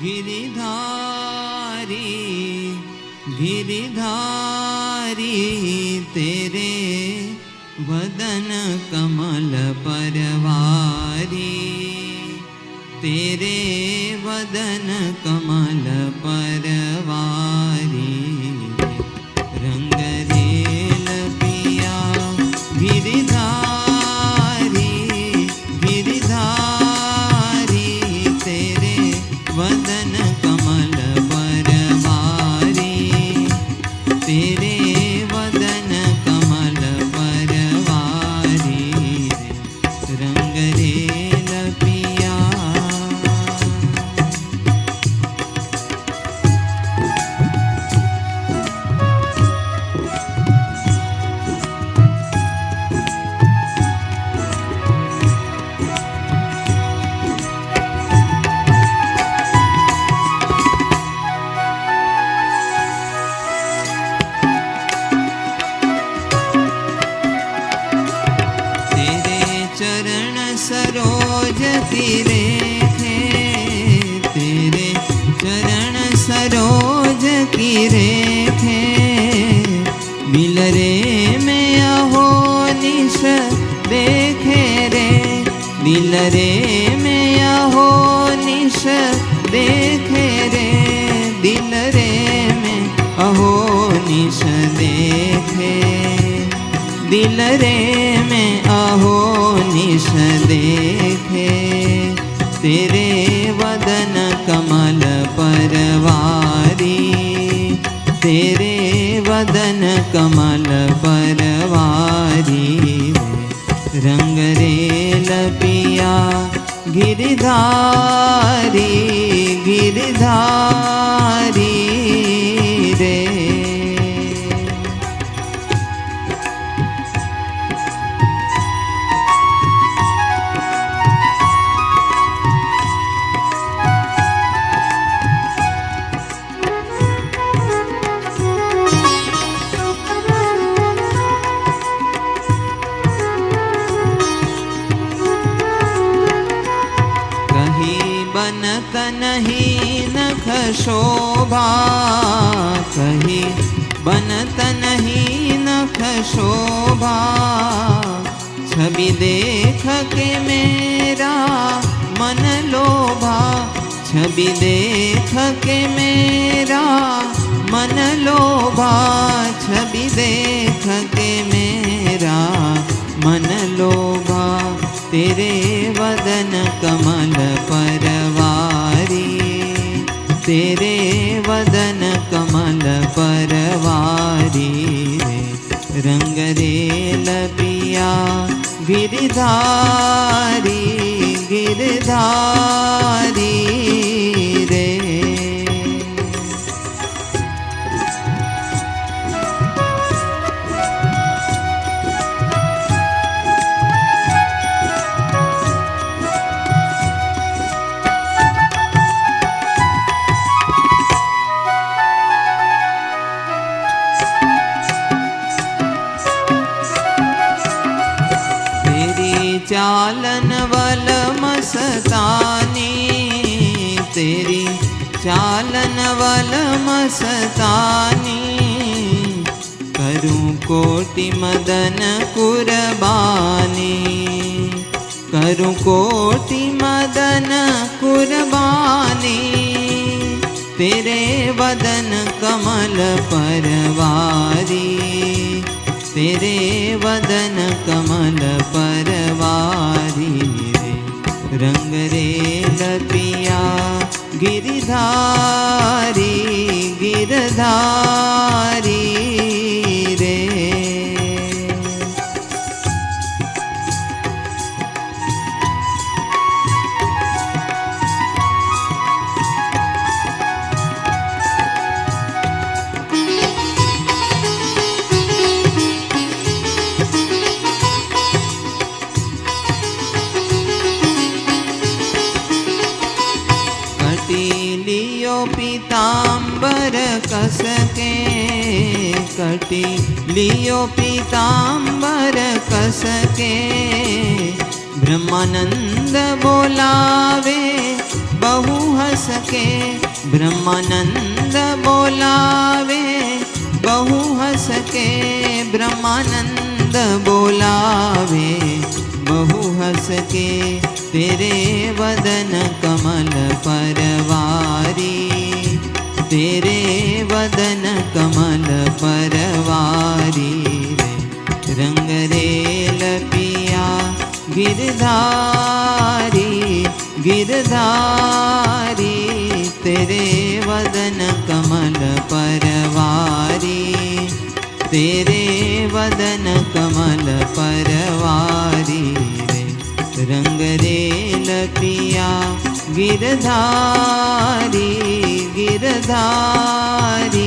गिरिधारी गिरिधारी तेरे वदन कमल परवारी तेरे वदन कमल परवारी रंग रेल पिया गिरिधारी गिरिधारी तेरे वदन कमल परवारी तेरे वदन कमल परवारी रंग रेल पिया। चरण सरोज की रेखे तेरे चरण सरोज की रेखे मिलरे में अहो निश देखे रे मिलरे में अहो निश देखे रे दिल रे में अहो निश देखे दिल रे में अहो निश देखे तेरे वदन कमल परवारी तेरे वदन कमल परवारी रंग रेल पिया गिरधारी गिरधारी रे। बनत नहीं नख शोभा कहीं बनत नहीं नख शोभा छवि देख के मेरा मन लोभा छवि देख के मेरा मन लोभा छवि देख के मेरा मन लोभा तेरे वदन कमल परवारी तेरे वदन कमल परवारी रंग रेल पिया गिरधारी गिरधारी रे। चालन वल मस्तानी तेरी चालन वल मस्तानी करूं कोटि मदन कुर्बानी करूं कोटि मदन कुर्बानी तेरे वदन कमल परवारी तेरे वदन कमल परवारी रंग रेल पिया गिरधारी गिरधारी रे। लियो पीताम्बर कसके कटी लियो पीताम्बर कसके ब्रह्मानंद बोलावे बहु हस के ब्रह्मानंद बोलावे, बहु हस के ब्रह्मानंद बोलावे, बहु हस के तेरे वदन कमल परवारी, तेरे वदन कमल परवारी रे। रंग रेल पिया गिरधारी, गिरधारी तेरे वदन कमल परवारी, तेरे वदन कमल परवारी रे। रंग रेल पिया गिरधारी, गिरधारी।